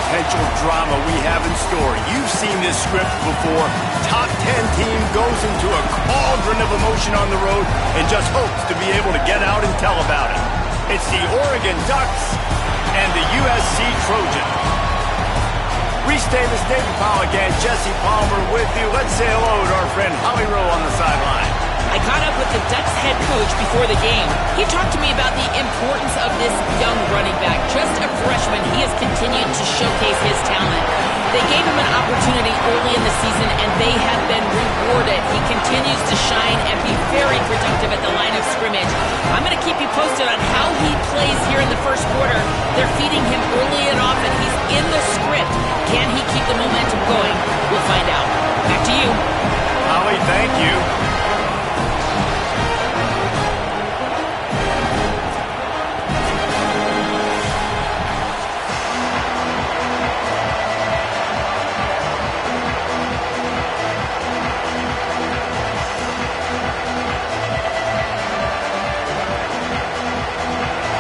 potential drama we have in store. You've seen this script before. Top 10 team goes into a cauldron of emotion on the road and just hopes to be able to get out and tell about it. It's the Oregon Ducks and the USC Trojans. Reese Davis, David Pollack, and Jesse Palmer with you. Let's say hello to our friend Holly Rowe on the sideline. I caught up with the Ducks head coach before the game. He talked to me about the importance of this young running back. Just a freshman, he has continued to showcase his talent. They gave him an opportunity early in the season, and they have been rewarded. He continues to shine and be very productive at the line of scrimmage. I'm going to keep you posted on how he plays here in the first quarter. They're feeding him early and often. He's in the script. Can he keep the momentum going? We'll find out. Back to you. Holly, thank you.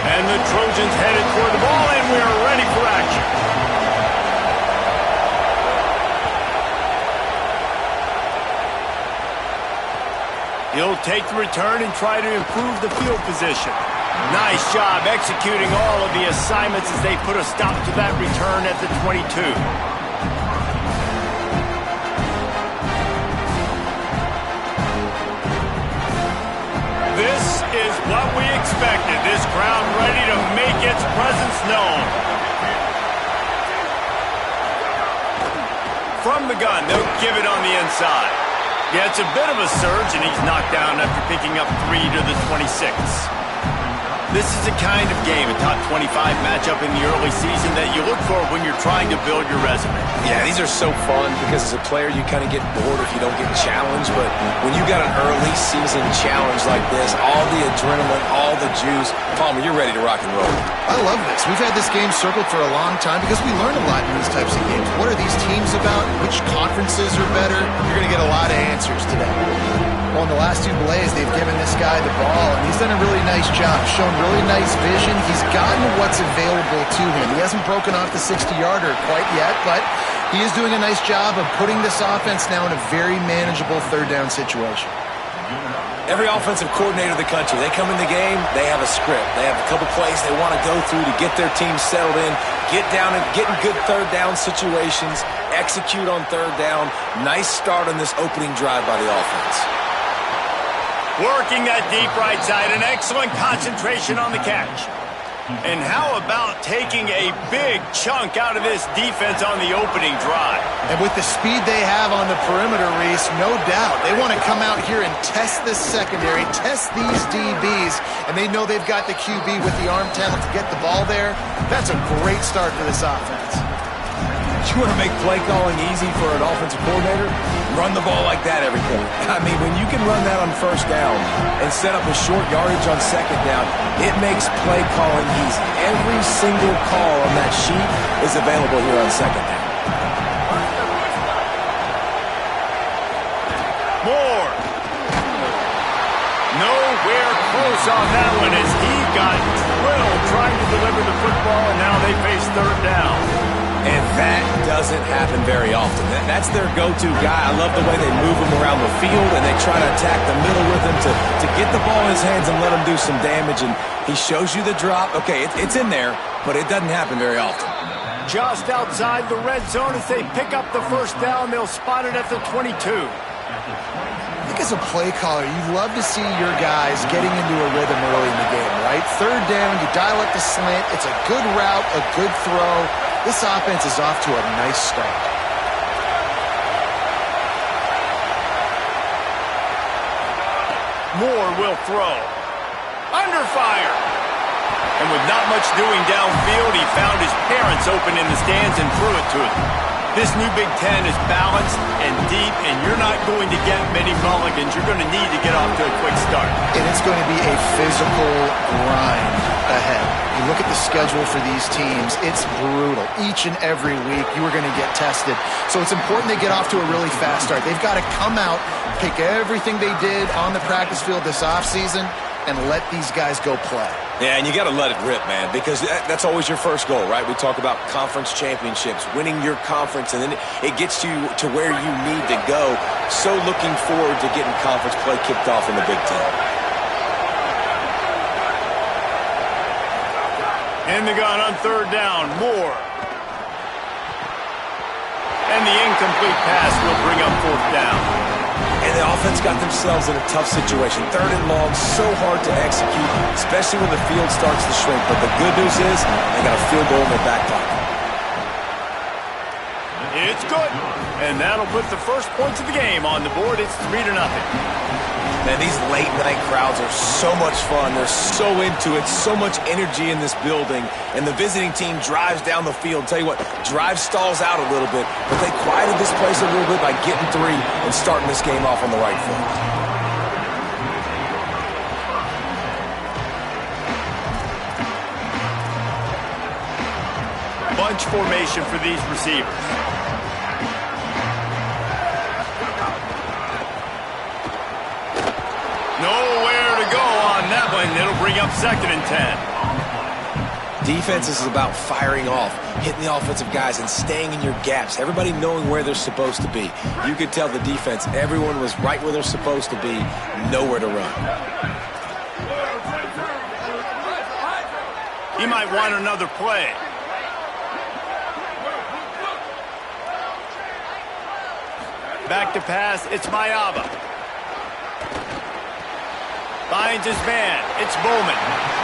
And the Trojans headed toward the ball, and we are ready for action. He'll take the return and try to improve the field position. Nice job executing all of the assignments as they put a stop to that return at the 22. This is what we expected. This crowd ready to make its presence known. From the gun, they'll give it on the inside. Yeah, it's a bit of a surge, and he's knocked down after picking up 3 to the 26. This is the kind of game, a top 25 matchup in the early season that you look for when you're trying to build your resume. Yeah, these are so fun because as a player you kind of get bored if you don't get challenged, but when you got an early season challenge like this, all the adrenaline, all the juice, Palmer, you're ready to rock and roll. I love this. We've had this game circled for a long time because we learn a lot in these types of games. What are these teams about? Which conferences are better? You're going to get a lot of answers today. Well, in the last 2 plays, they've given this guy the ball, and he's done a really nice job, shown really nice vision. He's gotten what's available to him. He hasn't broken off the 60-yarder quite yet, but he is doing a nice job of putting this offense now in a very manageable third-down situation. Every offensive coordinator in the country, they come in the game, they have a script. They have a couple plays they want to go through to get their team settled in, get down and get in good third-down situations, execute on third down. Nice start on this opening drive by the offense. Working that deep right side, an excellent concentration on the catch. And how about taking a big chunk out of this defense on the opening drive? And with the speed they have on the perimeter, Reese, no doubt, they want to come out here and test this secondary, test these DBs, and they know they've got the QB with the arm talent to get the ball there. That's a great start for this offense. You want to make play calling easy for an offensive coordinator? Run the ball like that every point. I mean, when you can run that on first down and set up a short yardage on second down, it makes play calling easy. Every single call on that sheet is available here on second down. Moore. Nowhere close on that one as he got drilled trying to deliver the football, and now they face third down. And that doesn't happen very often. That's their go-to guy. I love the way they move him around the field, and they try to attack the middle with him to get the ball in his hands and let him do some damage. And he shows you the drop. Okay, it's in there, but it doesn't happen very often. Just outside the red zone as they pick up the first down. They'll spot it at the 22. I think as a play caller, you love to see your guys getting into a rhythm early in the game, right? Third down, you dial up the slant. It's a good route, a good throw. This offense is off to a nice start. Moore will throw. Under fire. And with not much doing downfield, he found his parents open in the stands and threw it to them. This new Big Ten is balanced and deep, and you're not going to get many mulligans. You're going to need to get off to a quick start. And it's going to be a physical grind ahead. You look at the schedule for these teams, it's brutal. Each and every week, you are going to get tested. So it's important they get off to a really fast start. They've got to come out, take everything they did on the practice field this offseason, and let these guys go play. Yeah, and you got to let it rip, man, because that's always your first goal, right? We talk about conference championships, winning your conference, and then it gets you to where you need to go. So looking forward to getting conference play kicked off in the Big Ten. In the gun on third down, Moore. And the incomplete pass will bring up fourth down. And the offense got themselves in a tough situation. Third and long, so hard to execute, especially when the field starts to shrink. But the good news is they got a field goal in their back pocket. It's good. And that'll put the first points of the game on the board. It's 3-0. Man, these late-night crowds are so much fun. They're so into it, so much energy in this building. And the visiting team drives down the field. Tell you what, drive stalls out a little bit, but they quieted this place a little bit by getting 3 and starting this game off on the right foot. Bunch formation for these receivers. Nowhere to go on that one. It'll bring up 2nd and 10. Defense is about firing off, hitting the offensive guys, and staying in your gaps. Everybody knowing where they're supposed to be. You could tell the defense, everyone was right where they're supposed to be, nowhere to run. He might want another play. Back to pass, it's Mayava. Finds his man. It's Bowman.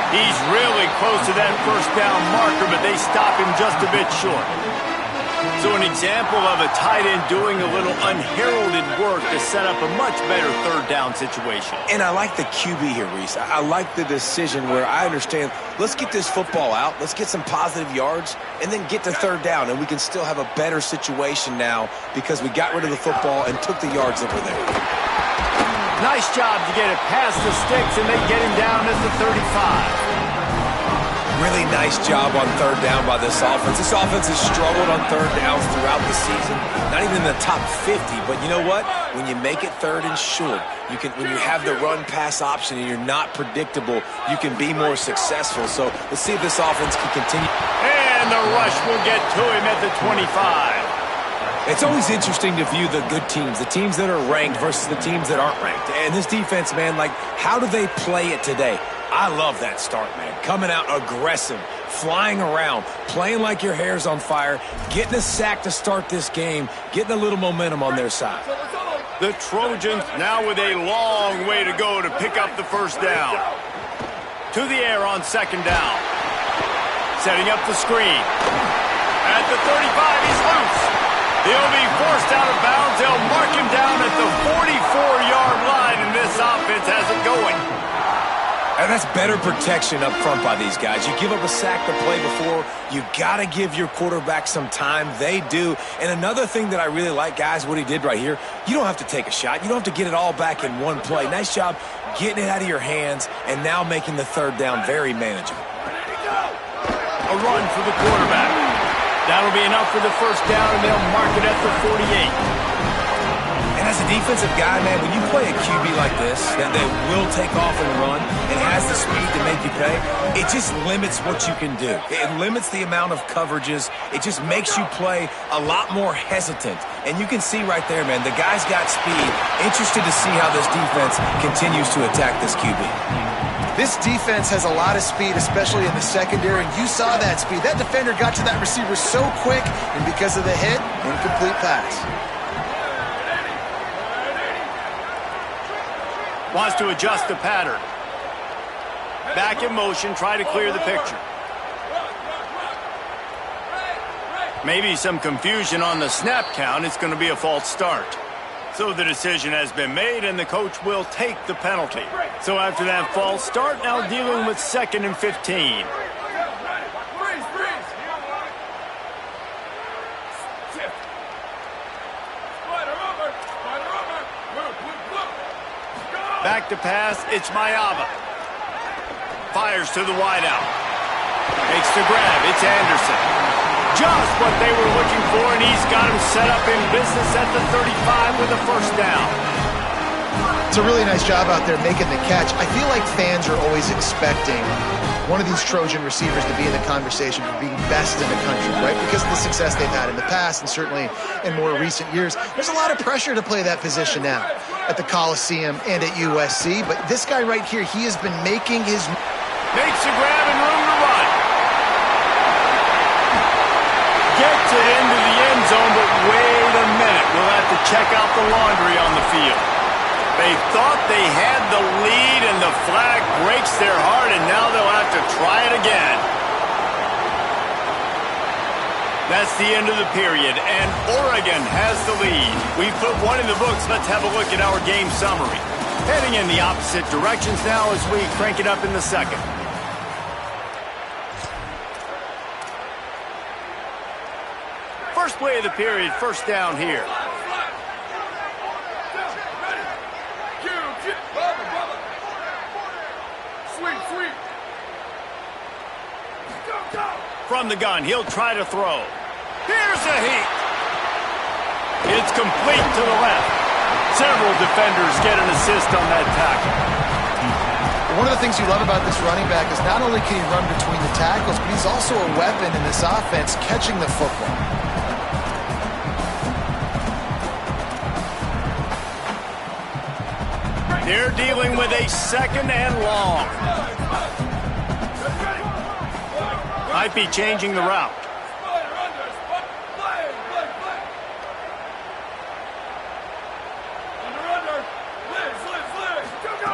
He's really close to that first down marker, but they stop him just a bit short. So an example of a tight end doing a little unheralded work to set up a much better third down situation. And I like the QB here, Reese. I like the decision where I understand, let's get this football out, let's get some positive yards, and then get to third down, and we can still have a better situation now because we got rid of the football and took the yards that were there. Nice job to get it past the sticks, and they get him down at the 35. Really nice job on third down by this offense. This offense has struggled on third downs throughout the season. Not even in the top 50, but you know what? When you make it third and short, when you have the run-pass option and you're not predictable, you can be more successful. So let's see if this offense can continue. And the rush will get to him at the 25. It's always interesting to view the good teams, the teams that are ranked versus the teams that aren't ranked. And this defense, man, like, how do they play it today? I love that start, man. Coming out aggressive, flying around, playing like your hair's on fire, getting a sack to start this game, getting a little momentum on their side. The Trojans now with a long way to go to pick up the first down. To the air on second down. Setting up the screen. At the 35, he's loose. He'll be forced out of bounds. They'll mark him down at the 44-yard line, and this offense has it going. And that's better protection up front by these guys. You give up a sack the play before, you got to give your quarterback some time. They do. And another thing that I really like, guys, what he did right here, you don't have to take a shot. You don't have to get it all back in one play. Nice job getting it out of your hands and now making the third down very manageable. A run for the quarterback. That'll be enough for the first down, and they'll mark it at the 48. And as a defensive guy, man, when you play a QB like this, that they will take off and run and has the speed to make you pay, it just limits what you can do. It limits the amount of coverages. It just makes you play a lot more hesitant. And you can see right there, man, the guy's got speed. Interested to see how this defense continues to attack this QB. This defense has a lot of speed, especially in the secondary, and you saw that speed. That defender got to that receiver so quick, and because of the hit, incomplete pass. Wants to adjust the pattern. Back in motion, try to clear the picture. Maybe some confusion on the snap count. It's going to be a false start. So the decision has been made, and the coach will take the penalty. So after that false start, now dealing with 2nd and 15. Back to pass, it's Mayava. Fires to the wideout. Makes the grab, it's Anderson. Just what they were looking for, and he's got him set up in business at the 35 with a first down. It's a really nice job out there making the catch. I feel like fans are always expecting one of these Trojan receivers to be in the conversation for being best in the country, right? Because of the success they've had in the past and certainly in more recent years. There's a lot of pressure to play that position now at the Coliseum and at USC. But this guy right here, he has been making his... Makes a grab and room to run. Gets it into the end zone, but wait a minute. We'll have to check out the laundry on the field. They thought they had the lead, and the flag breaks their heart, and now they'll have to try it again. That's the end of the period, and Oregon has the lead. We've put one in the books. Let's have a look at our game summary. Heading in the opposite directions now as we crank it up in the second. First play of the period, first down here. From the gun, he'll try to throw. Here's a heat. It's complete to the left. Several defenders get an assist on that tackle. One of the things you love about this running back is not only can he run between the tackles, but he's also a weapon in this offense catching the football. They're dealing with a second and long. Might be changing the route.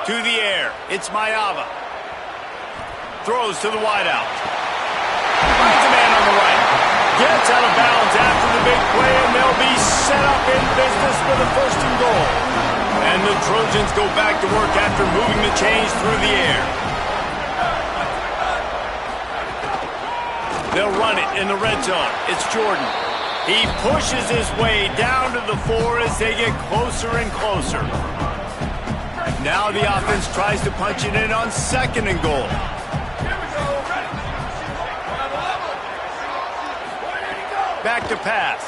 To the air. It's Mayava. Throws to the wideout. Finds a man on the right. Gets out of bounds after the big play, and they'll be set up in business for the first and goal. And the Trojans go back to work after moving the chains through the air. They'll run it in the red zone. It's Jordan. He pushes his way down to the 4 as they get closer and closer. Now the offense tries to punch it in on second and goal. Back to pass.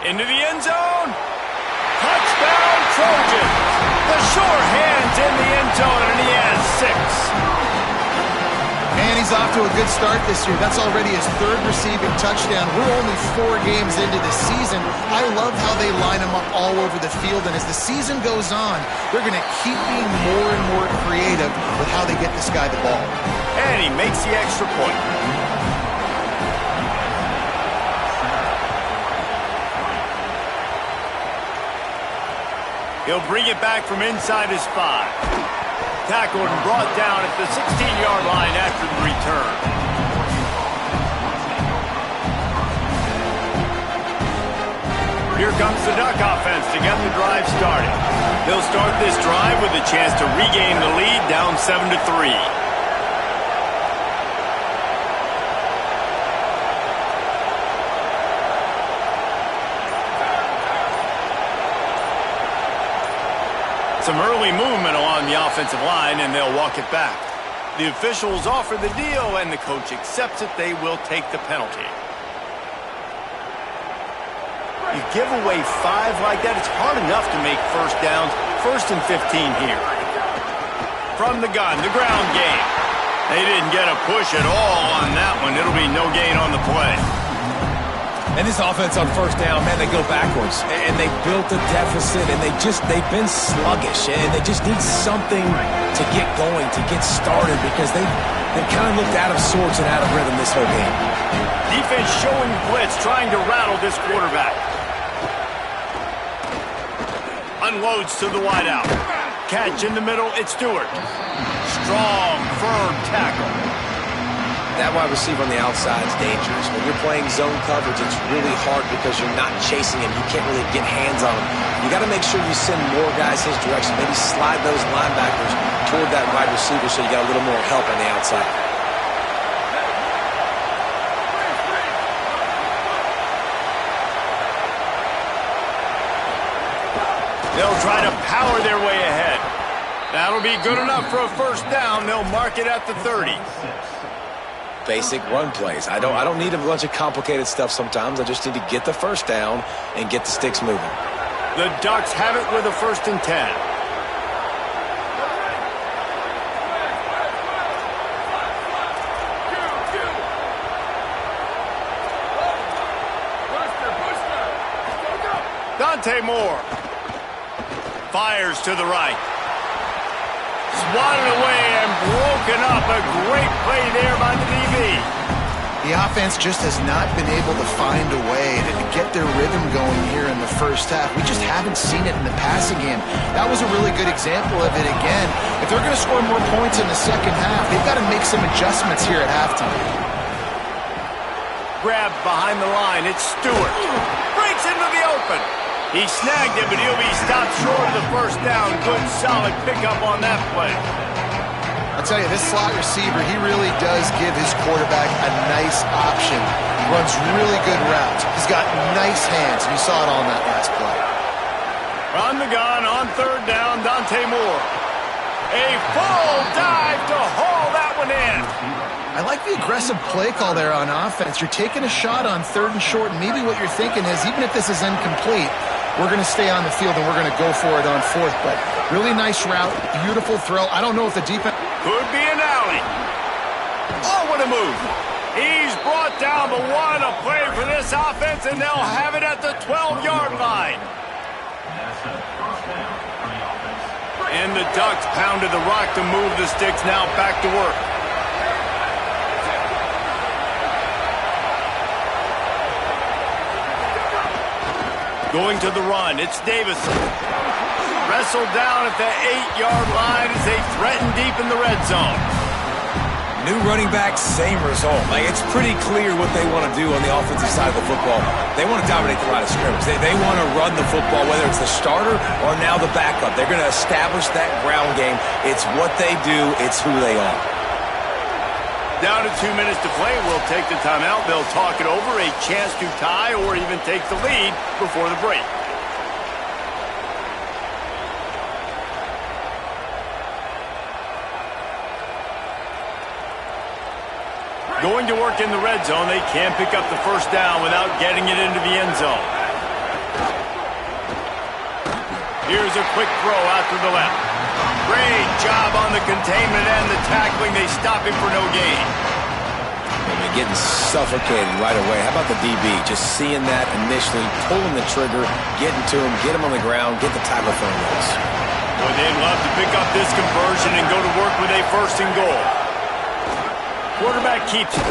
Into the end zone. Touchdown, Trojans. The sure hands in the end zone, and he has 6. And he's off to a good start this year. That's already his 3rd receiving touchdown. We're only 4 games into the season. I love how they line him up all over the field. And as the season goes on, they're going to keep being more and more creative with how they get this guy the ball. And he makes the extra point. He'll bring it back from inside his 5. Tackled and brought down at the 16-yard line after the return. Here comes the Duck offense to get the drive started. They'll start this drive with a chance to regain the lead, down 7-3. Some early movement along the offensive line, and they'll walk it back. The officials offer the deal, and the coach accepts it. They will take the penalty. You give away 5 like that, it's hard enough to make first downs. 1st and 15 here. From the gun, the ground game. They didn't get a push at all on that one. It'll be no gain on the play. And this offense on first down, man, they go backwards. And they built a deficit, and they've been sluggish. And they just need something to get going, to get started, because they've kind of looked out of sorts and out of rhythm this whole game. Defense showing blitz, trying to rattle this quarterback. Unloads to the wideout. Catch in the middle, it's Stewart. Strong, firm tackle. That wide receiver on the outside is dangerous. When you're playing zone coverage, it's really hard because you're not chasing him. You can't really get hands on him. You got to make sure you send more guys his direction. Maybe slide those linebackers toward that wide receiver so you got a little more help on the outside. They'll try to power their way ahead. That'll be good enough for a first down. They'll mark it at the 30. Basic run plays. I don't need a bunch of complicated stuff sometimes. I just need to get the first down and get the sticks moving. The Ducks have it with a 1st and 10. Dante Moore fires to the right. Swatted away and broken up. A great play there by the DB. The offense just has not been able to find a way to get their rhythm going here in the first half. We just haven't seen it in the passing game. That was a really good example of it again. If they're going to score more points in the second half, they've got to make some adjustments here at halftime. Grabbed behind the line. It's Stewart. Breaks into the open. He snagged it, but he'll be stopped short of the 1st down. Good, solid pickup on that play. I'll tell you, this slot receiver, he really does give his quarterback a nice option. Runs really good routes. He's got nice hands, and you saw it on that last play. On the gun, on 3rd down, Dante Moore. A full dive to haul that one in. I like the aggressive play call there on offense. You're taking a shot on 3rd and short, and maybe what you're thinking is, even if this is incomplete, we're going to stay on the field and we're going to go for it on 4th. But really nice route, beautiful throw. I don't know if the defense... Could be an alley. Oh, what a move. He's brought down, but what a play for this offense, and they'll have it at the 12-yard line. And the Ducks pounded the rock to move the sticks, now back to work. Going to the run, it's Davison. Wrestled down at the 8-yard line as they threaten deep in the red zone. New running back, same result. Like, it's pretty clear what they want to do on the offensive side of the football. They want to dominate the line of scrimmage. They want to run the football, whether it's the starter or now the backup. They're going to establish that ground game. It's what they do. It's who they are. Down to 2 minutes to play. We'll take the timeout. They'll talk it over. A chance to tie or even take the lead before the break. Going to work in the red zone. They can't pick up the 1st down without getting it into the end zone. Here's a quick throw out to the left. Great job on the containment and the tackling. They stop him for no gain. Getting suffocated right away. How about the DB? Just seeing that initially, pulling the trigger, getting to him, get him on the ground, get the tackle for him. Boy, they'd love to pick up this conversion and go to work with a 1st and goal. Quarterback keeps it.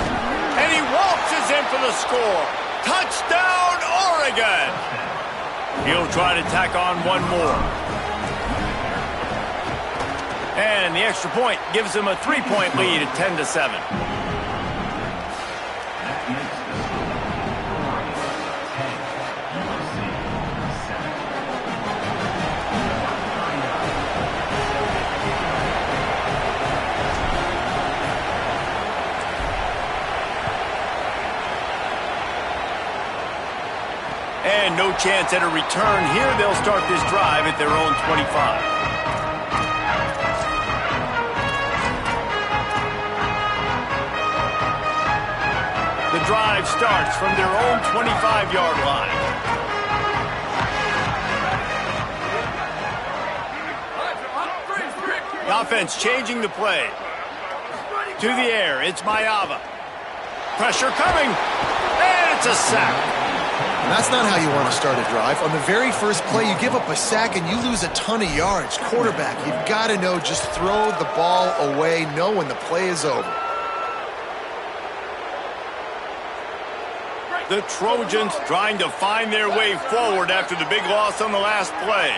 And he waltzes in for the score. Touchdown, Oregon! He'll try to tack on one more. And the extra point gives him a 3-point lead at 10-7. And no chance at a return here. They'll start this drive at their own 25. The drive starts from their own 25-yard line. The offense changing the play. To the air, it's Mayava. Pressure coming, and it's a sack. And that's not how you want to start a drive. On the very first play, you give up a sack and you lose a ton of yards. Quarterback, you've got to know, just throw the ball away, know when the play is over. The Trojans trying to find their way forward after the big loss on the last play.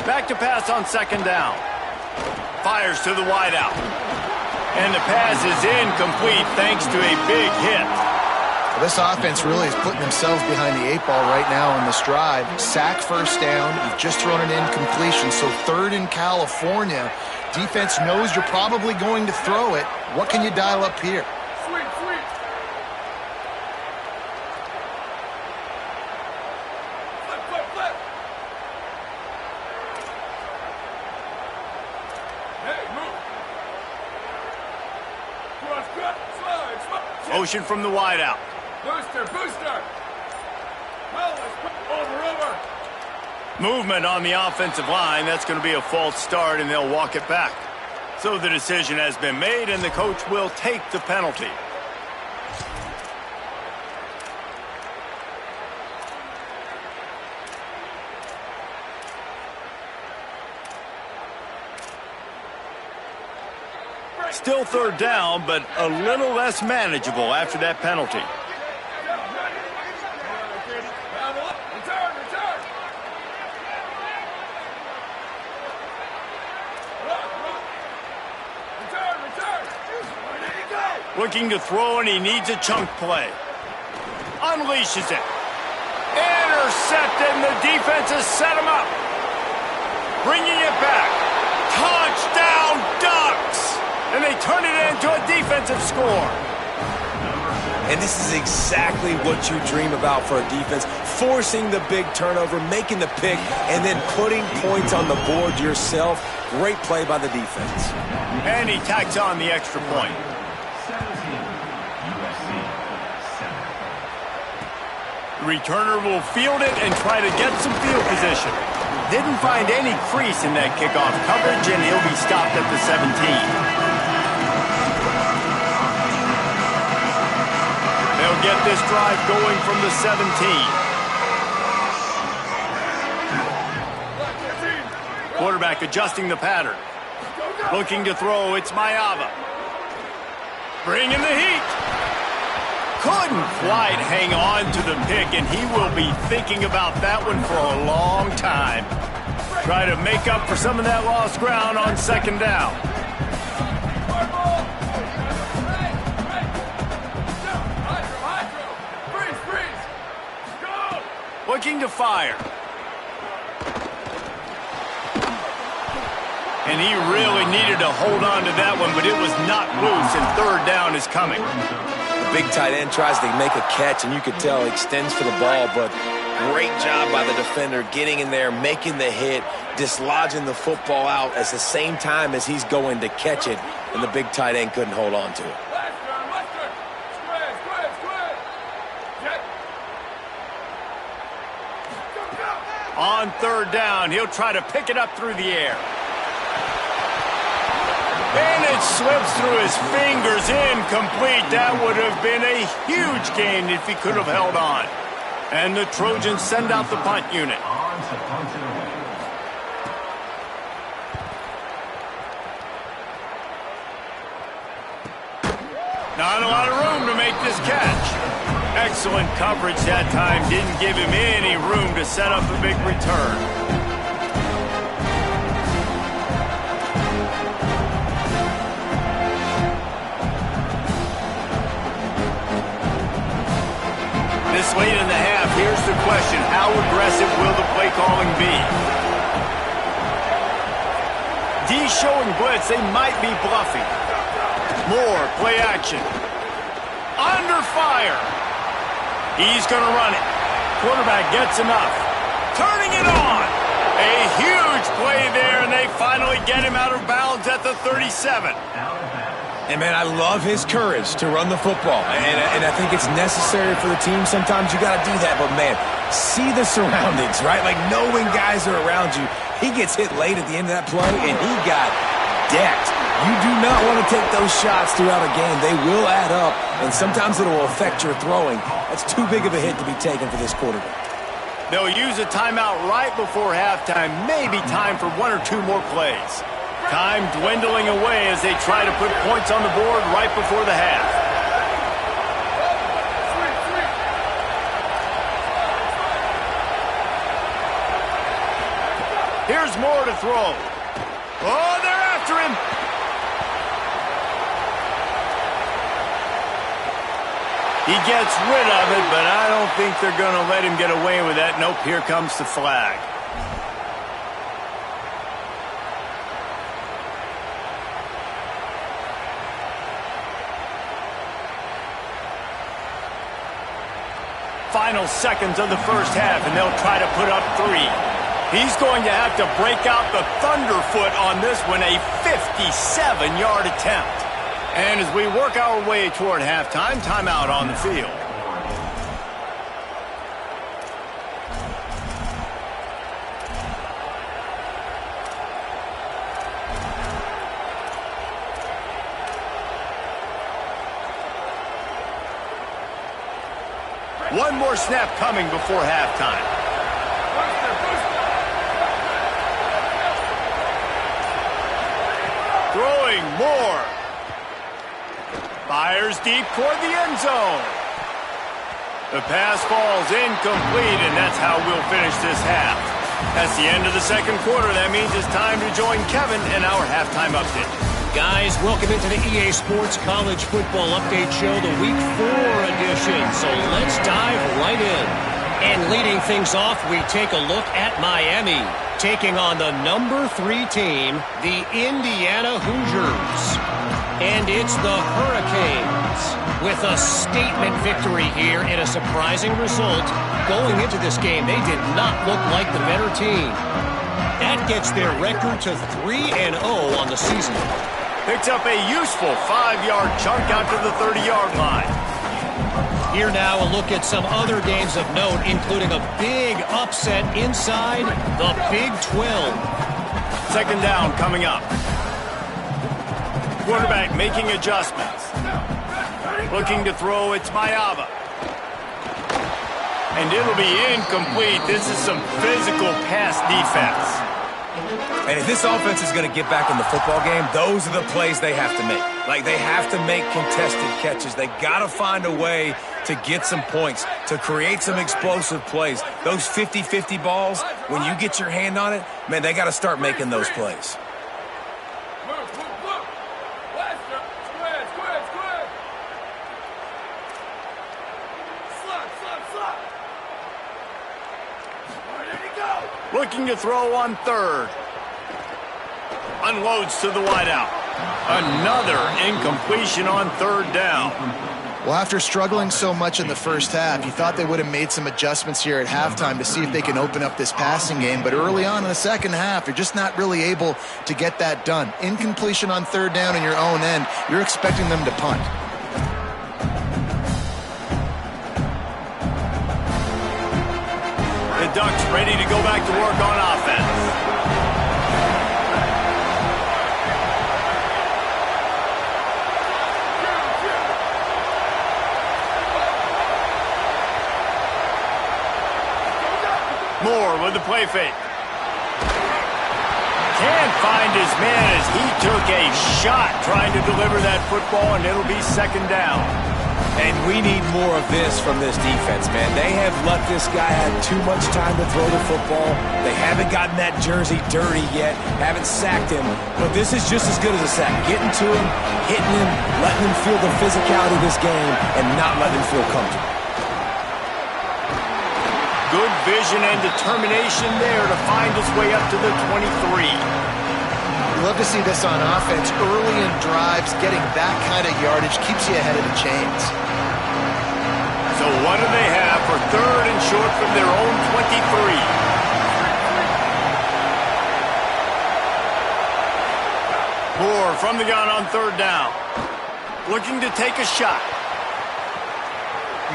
Back to pass on 2nd down. Fires to the wideout. And the pass is incomplete thanks to a big hit. Well, this offense really is putting themselves behind the 8 ball right now on this drive. Sack, 1st down. You've just thrown an incompletion. So 3rd in California. Defense knows you're probably going to throw it. What can you dial up here? Motion from the wideout. Booster, booster! Well, let's put over. Movement on the offensive line. That's going to be a false start, and they'll walk it back. So the decision has been made, and the coach will take the penalty. Still third down, but a little less manageable after that penalty. Looking to throw, and he needs a chunk play. Unleashes it. Intercepted, and the defense has set him up. Bringing it back. Touchdown, Ducks! And they turn it into a defensive score. And this is exactly what you dream about for a defense. Forcing the big turnover, making the pick, and then putting points on the board yourself. Great play by the defense. And he tacks on the extra point. The returner will field it and try to get some field position. Didn't find any crease in that kickoff coverage, and he'll be stopped at the 17. They'll get this drive going from the 17. Quarterback adjusting the pattern. Looking to throw, it's Mayava. Bringing the heat. Couldn't quite hang on to the pick, and he will be thinking about that one for a long time. Try to make up for some of that lost ground on second down. Looking to fire. And he really needed to hold on to that one, but it was not loose, and third down is coming. The big tight end tries to make a catch, and you could tell he extends for the ball, but great job by the defender getting in there, making the hit, dislodging the football out at the same time as he's going to catch it, and the big tight end couldn't hold on to it. On third down, he'll try to pick it up through the air. And it slips through his fingers, incomplete. That would have been a huge gain if he could have held on. And the Trojans send out the punt unit. Not a lot of room to make this catch. Excellent coverage that time. Didn't give him any room to set up a big return. This late in the half, here's the question. How aggressive will the play calling be? D showing blitz. They might be bluffing. More play action. Under fire. He's going to run it. Quarterback gets enough. Turning it on. A huge play there, and they finally get him out of bounds at the 37. And, man, I love his courage to run the football. And I think it's necessary for the team. Sometimes you got to do that. But, man, see the surroundings, right? Like, knowing guys are around you. He gets hit late at the end of that play, and he got decked. You do not want to take those shots throughout a game. They will add up, and sometimes it will affect your throwing. That's too big of a hit to be taken for this quarterback. They'll use a timeout right before halftime. Maybe time for one or two more plays. Time dwindling away as they try to put points on the board right before the half. Here's more to throw. Oh, they're after him. He gets rid of it, but I don't think they're going to let him get away with that. Nope, here comes the flag. Final seconds of the first half, and they'll try to put up 3. He's going to have to break out the thunderfoot on this one, a 57-yard attempt. And as we work our way toward halftime, timeout on the field. One more snap coming before halftime. Throwing more. Fires deep toward the end zone. The pass falls incomplete, and that's how we'll finish this half. That's the end of the second quarter. That means it's time to join Kevin in our halftime update. Guys, welcome into the EA Sports College Football Update Show, the Week 4 edition. So let's dive right in. And leading things off, we take a look at Miami, taking on the number 3 team, the Indiana Hoosiers. And it's the Hurricanes with a statement victory here in a surprising result. Going into this game, they did not look like the better team. That gets their record to 3-0 on the season. Picks up a useful 5-yard chunk out to the 30-yard line. Here now a look at some other games of note, including a big upset inside the Big 12. Second down coming up. Quarterback making adjustments. Looking to throw, it's Mayava. And it'll be incomplete. This is some physical pass defense. And if this offense is going to get back in the football game, those are the plays they have to make. Like, they have to make contested catches. They got to find a way to get some points, to create some explosive plays. Those 50-50 balls, when you get your hand on it, man, they got to start making those plays. Looking to throw on third. Unloads to the wideout. Another incompletion on third down. Well, after struggling so much in the first half, you thought they would have made some adjustments here at halftime to see if they can open up this passing game. But early on in the second half, you're just not really able to get that done. Incompletion on third down in your own end, you're expecting them to punt. The Ducks ready to go back to work on offense. Moore with the play fake. Can't find his man as he took a shot trying to deliver that football, and it'll be second down. And we need more of this from this defense, man. They have let this guy have too much time to throw the football. They haven't gotten that jersey dirty yet, haven't sacked him. But this is just as good as a sack. Getting to him, hitting him, letting him feel the physicality of this game, and not letting him feel comfortable. Good vision and determination there to find his way up to the 23. Love to see this on offense. Early in drives, getting that kind of yardage keeps you ahead of the chains. So what do they have for third and short from their own 23? Moore from the gun on third down. Looking to take a shot.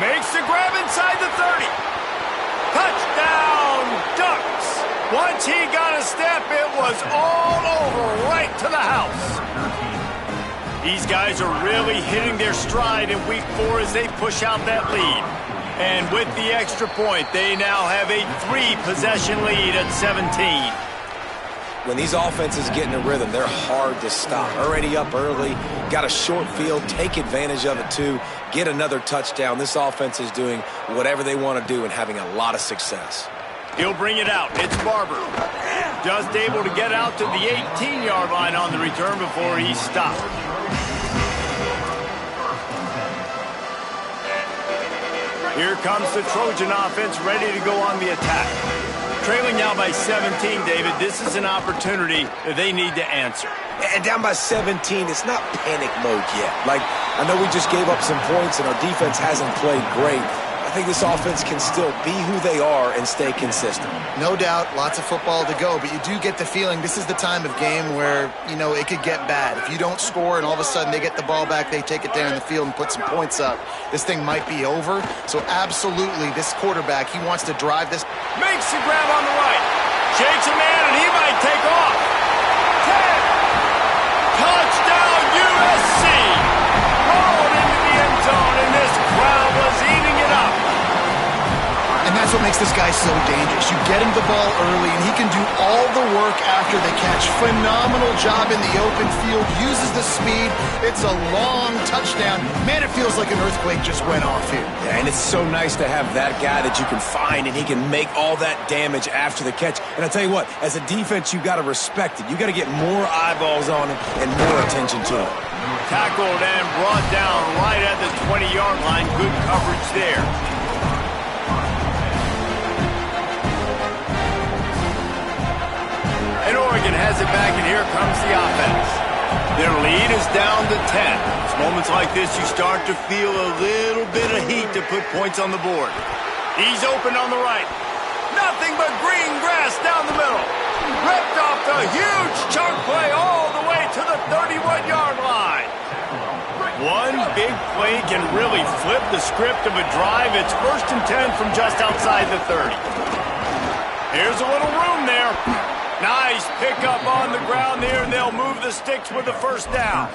Makes the grab inside the 30. Touchdown, Ducks! Once he got a step, it was all over, right to the house. These guys are really hitting their stride in Week 4 as they push out that lead. And with the extra point, they now have a 3-possession lead at 17. When these offenses get in a rhythm, they're hard to stop. Already up early, got a short field, take advantage of it too, get another touchdown. This offense is doing whatever they want to do and having a lot of success. He'll bring it out. It's Barber. Just able to get out to the 18-yard line on the return before he's stopped. Here comes the Trojan offense ready to go on the attack. Trailing now by 17, David. This is an opportunity that they need to answer. And down by 17, it's not panic mode yet. Like, I know we just gave up some points and our defense hasn't played great. I think this offense can still be who they are and stay consistent. No doubt, lots of football to go, but you do get the feeling this is the time of game where, you know, it could get bad. If you don't score and all of a sudden they get the ball back, they take it down the field and put some points up, this thing might be over. So absolutely, this quarterback, he wants to drive this. Makes the grab on the right. Shakes a man, and he might take off. 10. Touchdown, USC. Rolled into the end zone, and this crowd was eating it up. And that's what makes this guy so dangerous. You get him the ball early, and he can do all the work after the catch. Phenomenal job in the open field. Uses the speed. It's a long touchdown. Man, it feels like an earthquake just went off here. Yeah, and it's so nice to have that guy that you can find, and he can make all that damage after the catch. And I tell you what, as a defense, you got to respect it. You got to get more eyeballs on him and more attention to him. Tackled and brought down right at the 20-yard line. Good coverage there. And Oregon has it back, and here comes the offense. Their lead is down to 10. It's moments like this you start to feel a little bit of heat to put points on the board. He's open on the right. Nothing but green grass down the middle. Ripped off the huge chunk play all the way to the 31-yard line. One big play can really flip the script of a drive. It's 1st and 10 from just outside the 30. Here's a little room there. Nice pickup on the ground there, and they'll move the sticks with the first down.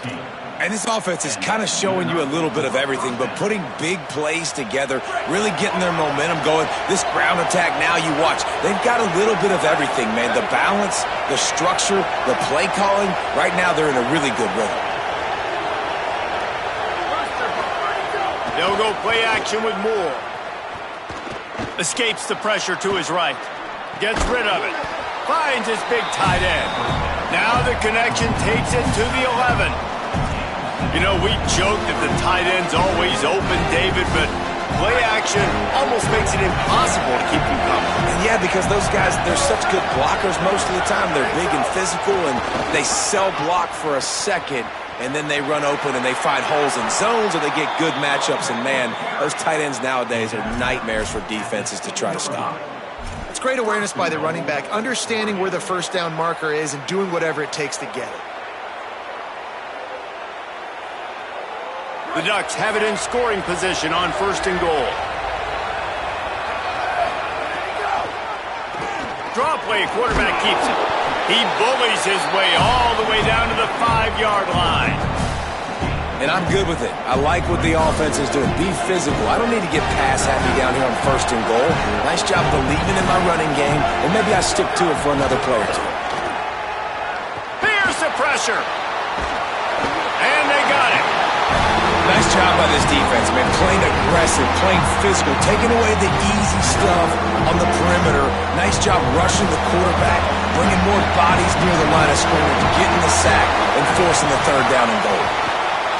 And this offense is kind of showing you a little bit of everything, but putting big plays together, really getting their momentum going. This ground attack now, you watch. They've got a little bit of everything, man. The balance, the structure, the play calling. Right now, they're in a really good rhythm. They'll go play action with Moore. Escapes the pressure to his right. Gets rid of it. Finds his big tight end. Now the connection takes it to the 11. You know, we joke that the tight end's always open, David, but play action almost makes it impossible to keep them coming. And yeah, because those guys, they're such good blockers most of the time. They're big and physical, and they sell block for a second, and then they run open and they find holes in zones, or they get good matchups. And man, those tight ends nowadays are nightmares for defenses to try to stop. It's great awareness by the running back, understanding where the first down marker is and doing whatever it takes to get it. The Ducks have it in scoring position on 1st and goal. Draw play, quarterback keeps it. He bullies his way all the way down to the 5-yard line. And I'm good with it. I like what the offense is doing. Be physical. I don't need to get pass happy down here on 1st and goal. Nice job believing in my running game, and maybe I stick to it for another play or two. Here's the pressure. And they got it. Nice job by this defense, man. Playing aggressive, playing physical, taking away the easy stuff on the perimeter. Nice job rushing the quarterback, bringing more bodies near the line of scrimmage, getting the sack, and forcing the 3rd down and goal.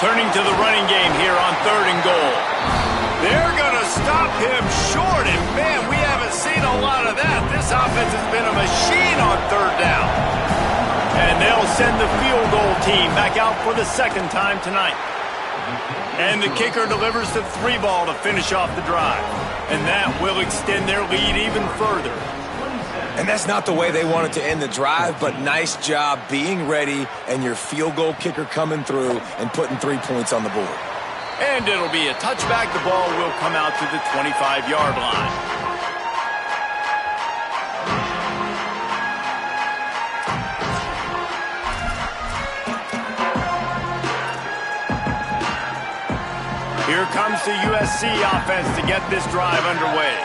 Turning to the running game here on 3rd and goal. They're going to stop him short, and man, we haven't seen a lot of that. This offense has been a machine on 3rd down. And they'll send the field goal team back out for the 2nd time tonight. And the kicker delivers the 3 ball to finish off the drive. And that will extend their lead even further. And that's not the way they wanted to end the drive, but nice job being ready and your field goal kicker coming through and putting 3 points on the board. And it'll be a touchback. The ball will come out to the 25-yard line. Here comes the USC offense to get this drive underway.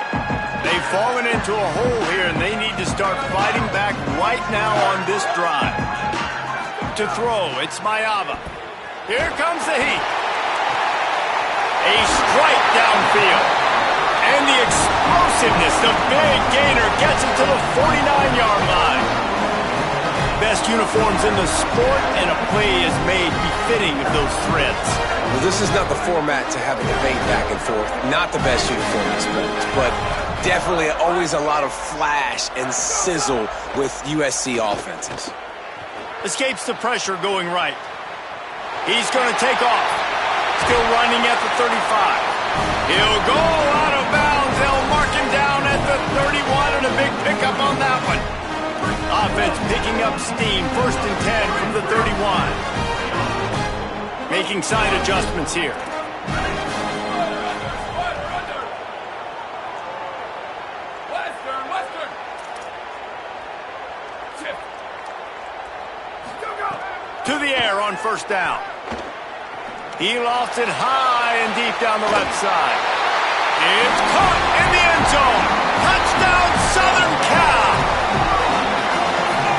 They've fallen into a hole here, and they need to start fighting back right now on this drive. To throw, it's Mayava. Here comes the heat. A strike downfield. And the explosiveness, the big gainer gets him to the 49-yard line. Best uniforms in the sport, and a play is made befitting of those threads. Well, this is not the format to have a debate back and forth. Not the best uniform in sports, but definitely always a lot of flash and sizzle with USC offenses. Escapes the pressure going right. He's going to take off. Still running at the 35. He'll go out of bounds. the 31 and a big pickup on that one. Offense picking up steam. 1st and 10 from the 31. Making side adjustments here. To the air on 1st down. He lofts it high and deep down the left side. It's caught in the end zone. Touchdown, Southern Cal.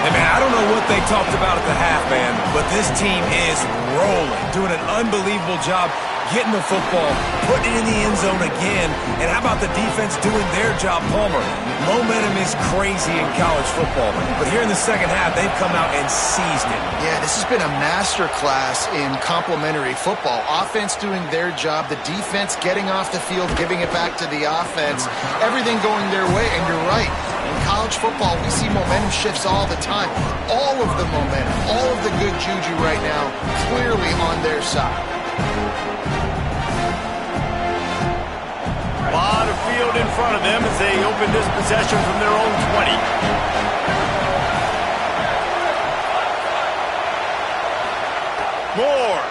Hey, man, I don't know what they talked about at the half, man, but this team is rolling, doing an unbelievable job getting the football, putting it in the end zone again. And how about the defense doing their job, Palmer? Momentum is crazy in college football, but here in the second half, they've come out and seized it. Yeah, this has been a masterclass in complementary football. Offense doing their job, the defense getting off the field, giving it back to the offense, everything going their way. And you're right, in college football, we see momentum shifts all the time. All of the momentum, all of the good juju right now, clearly on their side. A lot of field in front of them as they open this possession from their own 20. Moore.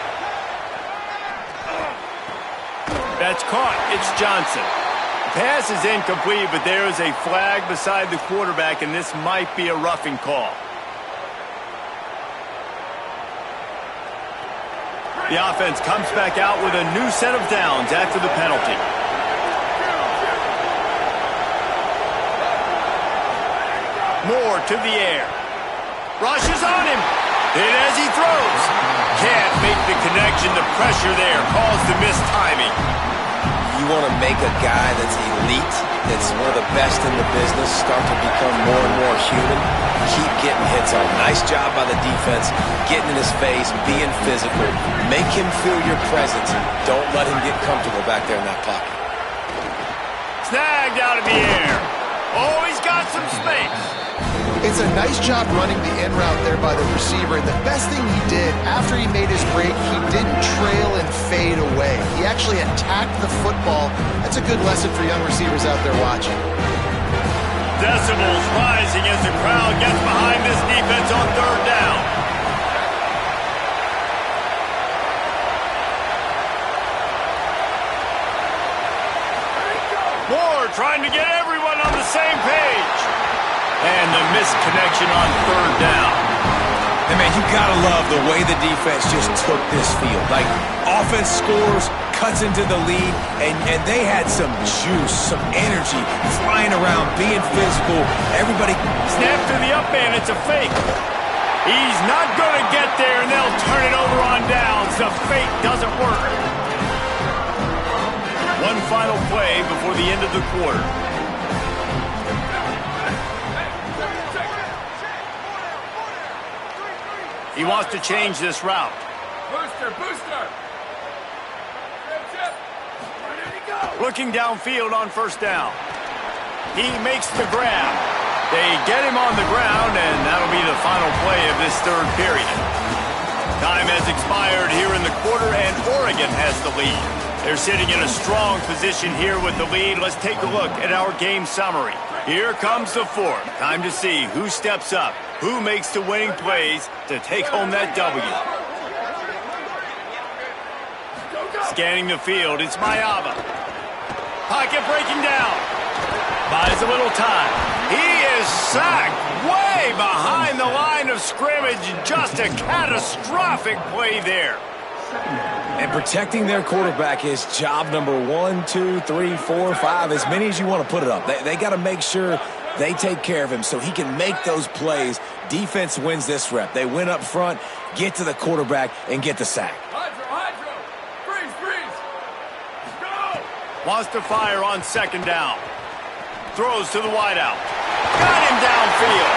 That's caught. It's Johnson. The pass is incomplete, but there is a flag beside the quarterback, and this might be a roughing call. The offense comes back out with a new set of downs after the penalty. Moore to the air. Rushes on him. And as he throws, can't make the connection. The pressure there caused the missed timing. You want to make a guy that's elite, that's one of the best in the business, start to become more and more human. Keep getting hits on. Nice job by the defense, getting in his face, being physical. Make him feel your presence. Don't let him get comfortable back there in that pocket. Snagged out of the air. Oh, he's got some space. It's a nice job running the in route there by the receiver. And the best thing he did after he made his break, he didn't trail and fade away. He actually attacked the football. That's a good lesson for young receivers out there watching. Decibels rising as the crowd gets behind this defense on 3rd down. Moore trying to get everyone on the same page. And the missed connection on 3rd down. Hey, man, you gotta love the way the defense just took this field. Like, offense scores, cuts into the lead, and they had some juice, some energy, flying around, being physical. Everybody... Snap to the up man, it's a fake. He's not going to get there, and they'll turn it over on downs. The fake doesn't work. One final play before the end of the quarter. He wants to change this route. Booster, booster! Looking downfield on 1st down. He makes the grab. They get him on the ground, and that'll be the final play of this 3rd period. Time has expired here in the quarter, and Oregon has the lead. They're sitting in a strong position here with the lead. Let's take a look at our game summary. Here comes the 4th. Time to see who steps up, who makes the winning plays to take home that W. Scanning the field, it's Mayava. Pocket breaking down. Buys a little time. He is sacked way behind the line of scrimmage. Just a catastrophic play there. And protecting their quarterback is job number 1, 2, 3, 4, 5, as many as you want to put it up. They got to make sure they take care of him so he can make those plays. Defense wins this rep. They win up front, get to the quarterback, and get the sack. Hydro! Freeze, freeze! Go! Wants to fire on 2nd down. Throws to the wideout. Got him downfield.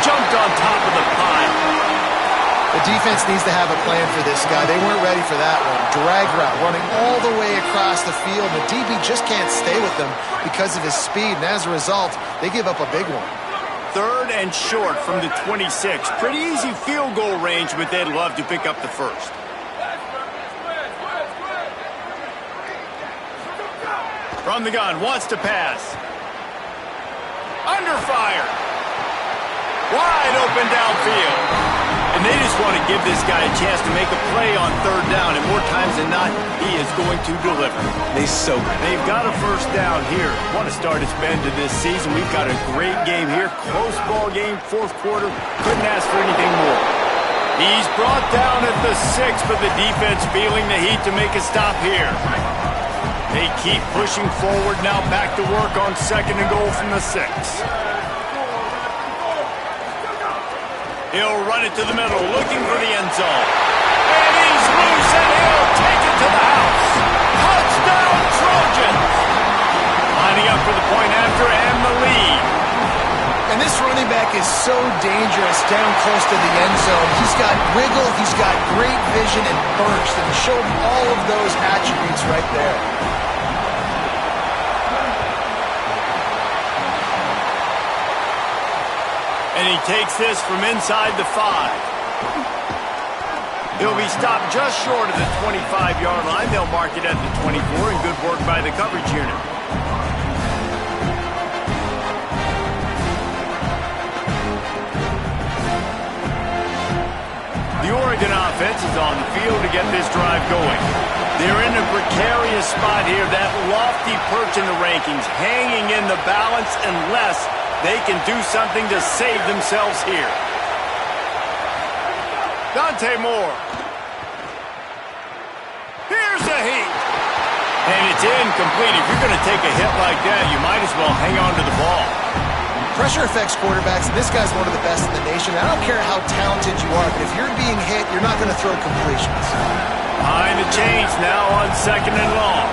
Jumped on top of the pile. The defense needs to have a plan for this guy. They weren't ready for that one. Drag route, running all the way across the field. The DB just can't stay with them because of his speed, and as a result, they give up a big one. 3rd and short from the 26. Pretty easy field goal range, but they'd love to pick up the 1st. From the gun, wants to pass. Under fire. Wide open downfield. And they just want to give this guy a chance to make a play on third down, and more times than not, he is going to deliver. They've got a first down here. What a start it's been to this season. We've got a great game here. Close ball game, fourth quarter. Couldn't ask for anything more. He's brought down at the 6, but the defense feeling the heat to make a stop here. They keep pushing forward, now back to work on 2nd and goal from the 6. He'll run it to the middle, looking for the end zone. And he's loose, and he'll take it to the house. Touchdown, Trojans! Lining up for the point after and the lead. And this running back is so dangerous down close to the end zone. He's got wiggle, he's got great vision and burst, and he showed all of those attributes right there. And he takes this from inside the 5. He'll be stopped just short of the 25-yard line. They'll mark it at the 24, and good work by the coverage unit. The Oregon offense is on the field to get this drive going. They're in a precarious spot here, that lofty perch in the rankings, hanging in the balance unless they can do something to save themselves here. Dante Moore. Here's a heat. And it's incomplete. If you're going to take a hit like that, you might as well hang on to the ball. Pressure affects quarterbacks, and this guy's one of the best in the nation. I don't care how talented you are, but if you're being hit, you're not going to throw completions. Behind the chains now on 2nd and long.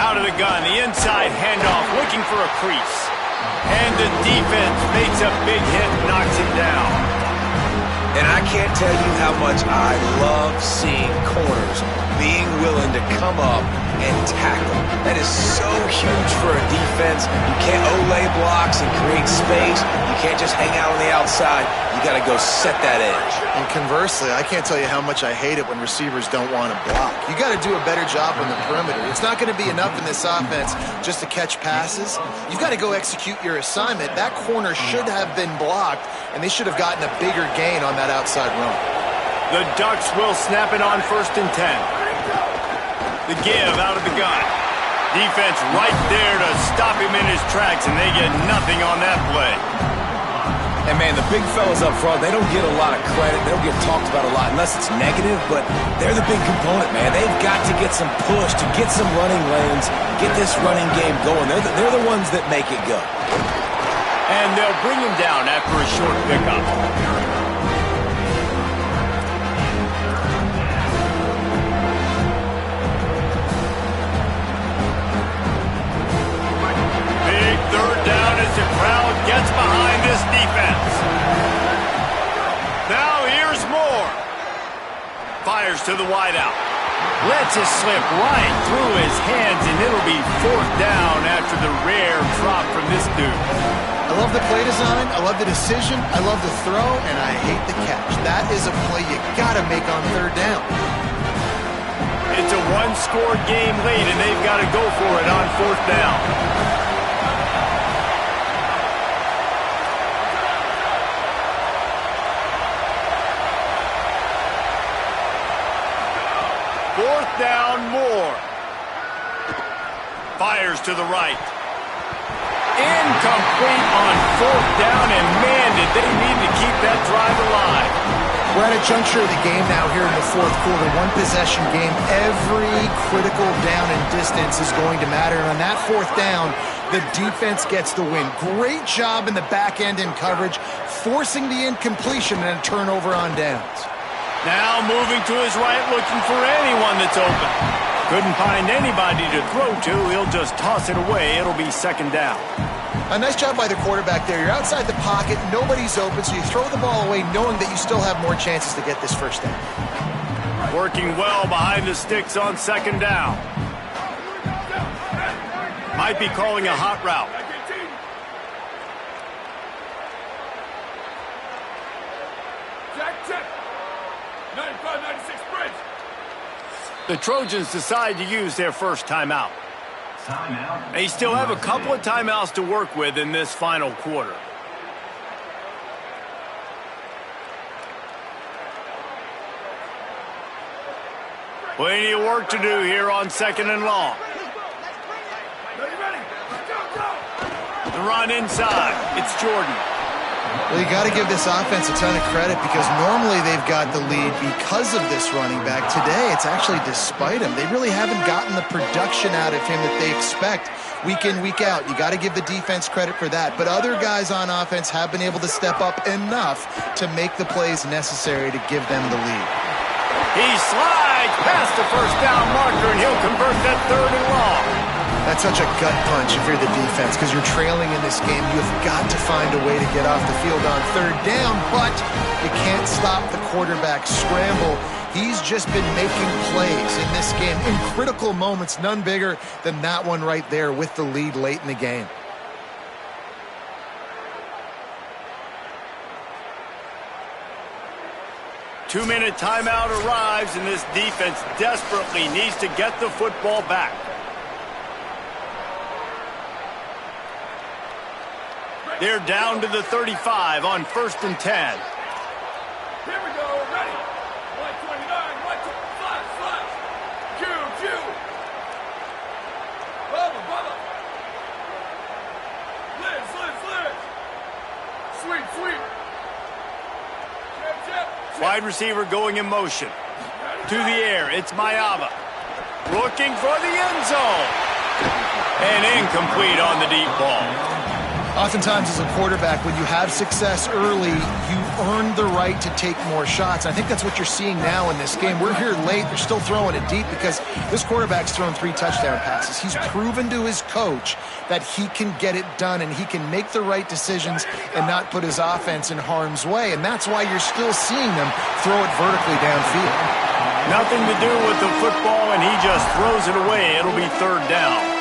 Out of the gun, the inside handoff, looking for a crease. And the defense makes a big hit, knocks him down. And I can't tell you how much I love seeing corners being willing to come up and tackle. That is so huge for a defense. You can't olay blocks and create space. You can't just hang out on the outside. You got to go set that edge. And conversely, I can't tell you how much I hate it when receivers don't want to block. You got to do a better job on the perimeter. It's not going to be enough in this offense just to catch passes. You've got to go execute your assignment. That corner should have been blocked, and they should have gotten a bigger gain on that outside run. The Ducks will snap it on 1st and 10. The give out of the gun. Defense right there to stop him in his tracks, and they get nothing on that play. And, man, the big fellas up front, they don't get a lot of credit. They don't get talked about a lot unless it's negative, but they're the big component, man. They've got to get some push, to get some running lanes, get this running game going. They're the ones that make it go. And they'll bring him down after a short pickup. Big third down as the crowd gets behind this defense. Now here's Moore. Fires to the wideout. Lets it slip right through his hands, and it'll be 4th down after the rare drop from this dude. I love the play design, I love the decision, I love the throw, and I hate the catch. That is a play you gotta make on 3rd down. It's a one-score game late, and they've got to go for it on 4th down. Fourth down, Moore. Fires to the right. Incomplete on 4th down, and man, did they need to keep that drive alive. We're at a juncture of the game now here in the 4th quarter. One possession game. Every critical down and distance is going to matter. And on that 4th down, the defense gets the win. Great job in the back end in coverage, forcing the incompletion and a turnover on downs. Now moving to his right, looking for anyone that's open. Couldn't find anybody to throw to. He'll just toss it away. It'll be 2nd down. A nice job by the quarterback there. You're outside the pocket. Nobody's open, so you throw the ball away knowing that you still have more chances to get this 1st down. Working well behind the sticks on 2nd down. Might be calling a hot route. Jack check. 95, 96 bridge. The Trojans decide to use their first timeout. They still have a couple of timeouts to work with in this final quarter. Plenty of work to do here on 2nd and long. The run inside. It's Jordan. Well, you got to give this offense a ton of credit because normally they've got the lead because of this running back. Today, it's actually despite him. They really haven't gotten the production out of him that they expect week in, week out. You got to give the defense credit for that. But other guys on offense have been able to step up enough to make the plays necessary to give them the lead. He slides past the first down marker, and he'll convert that 3rd and long. That's such a gut punch if you're the defense because you're trailing in this game. You've got to find a way to get off the field on 3rd down, but you can't stop the quarterback scramble. He's just been making plays in this game in critical moments, none bigger than that one right there with the lead late in the game. Two-minute timeout arrives, and this defense desperately needs to get the football back. They're down to the 35 on 1st and 10. Here we go, ready. 129, 120, flash. Q. Bubba. Liz. Sweet. Chip. Wide receiver going in motion. To the air, it's Mayava. Looking for the end zone. And incomplete on the deep ball. Oftentimes as a quarterback, when you have success early, you earn the right to take more shots. I think that's what you're seeing now in this game. We're here late. They're still throwing it deep because this quarterback's thrown 3 touchdown passes. He's proven to his coach that he can get it done and he can make the right decisions and not put his offense in harm's way. And that's why you're still seeing them throw it vertically downfield. Nothing to do with the football, and he just throws it away. It'll be 3rd down.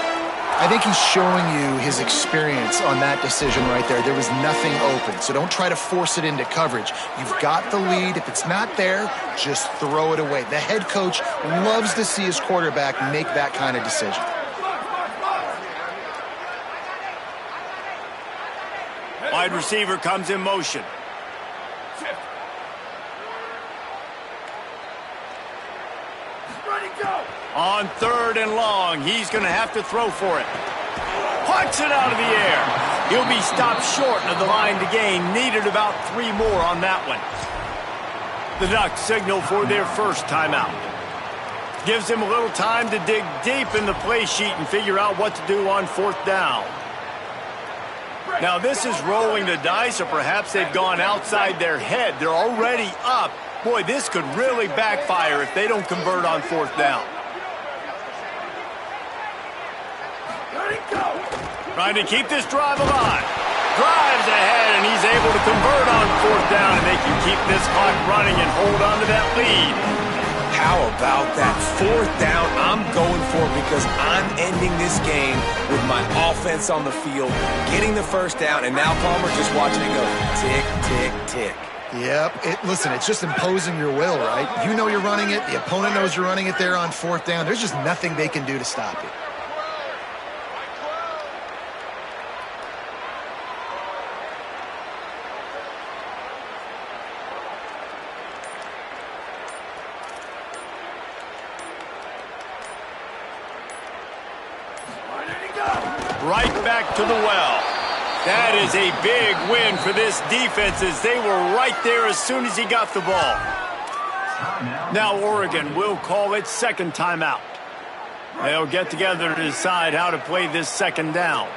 I think he's showing you his experience on that decision right there. There was nothing open, so don't try to force it into coverage. You've got the lead. If it's not there, just throw it away. The head coach loves to see his quarterback make that kind of decision. Wide receiver comes in motion. On 3rd and long, he's going to have to throw for it. Pucks it out of the air. He'll be stopped short of the line to gain. Needed about 3 more on that one. The Ducks signal for their first timeout. Gives him a little time to dig deep in the play sheet and figure out what to do on 4th down. Now this is rolling the dice, or perhaps they've gone outside their head. They're already up. Boy, this could really backfire if they don't convert on 4th down. Trying to keep this drive alive. Drives ahead, and he's able to convert on 4th down, and they can keep this clock running and hold on to that lead. How about that 4th down? I'm going for it because I'm ending this game with my offense on the field, getting the 1st down, and now Palmer just watching it go tick, tick, tick. Yep. Listen, it's just imposing your will, right? You know you're running it. The opponent knows you're running it there on 4th down. There's just nothing they can do to stop it. Right back to the well. That is a big win for this defense as they were right there as soon as he got the ball. Now Oregon will call its 2nd timeout. They'll get together to decide how to play this 2nd down.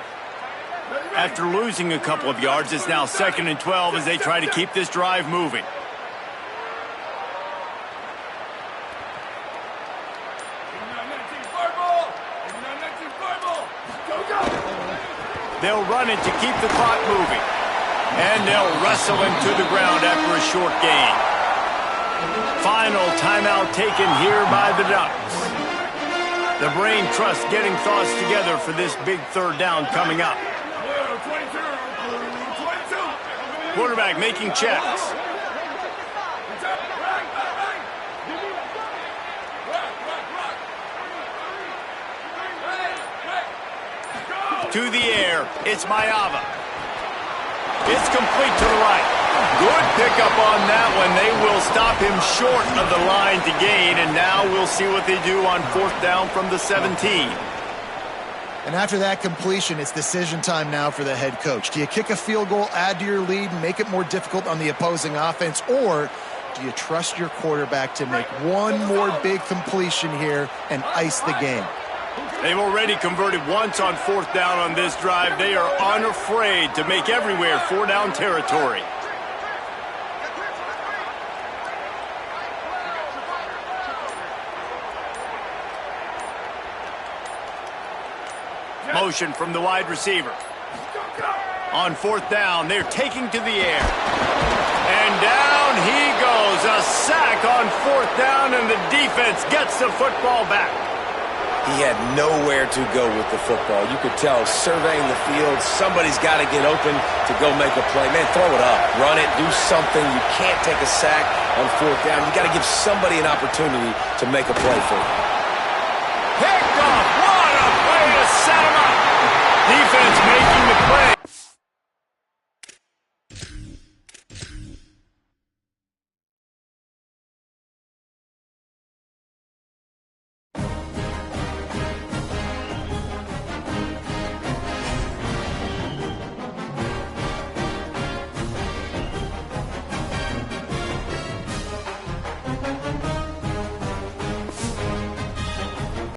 After losing a couple of yards, it's now 2nd and 12 as they try to keep this drive moving. They'll run it to keep the clock moving. And they'll wrestle him to the ground after a short gain. Final timeout taken here by the Ducks. The brain trust getting thoughts together for this big 3rd down coming up. Quarterback making checks. to the air. It's Maeva. It's complete to the right. Good pickup on that one. They will stop him short of the line to gain, and now we'll see what they do on 4th down from the 17. And after that completion, it's decision time now for the head coach. Do you kick a field goal, add to your lead, and make it more difficult on the opposing offense, or do you trust your quarterback to make one more big completion here and ice the game? They've already converted once on 4th down on this drive. They are unafraid to make everywhere 4-down territory. Motion from the wide receiver. On 4th down, they're taking to the air. And down he goes. A sack on 4th down, and the defense gets the football back. He had nowhere to go with the football. You could tell, surveying the field, somebody's got to get open to go make a play. Man, throw it up, run it, do something. You can't take a sack on 4th down. You got to give somebody an opportunity to make a play for you.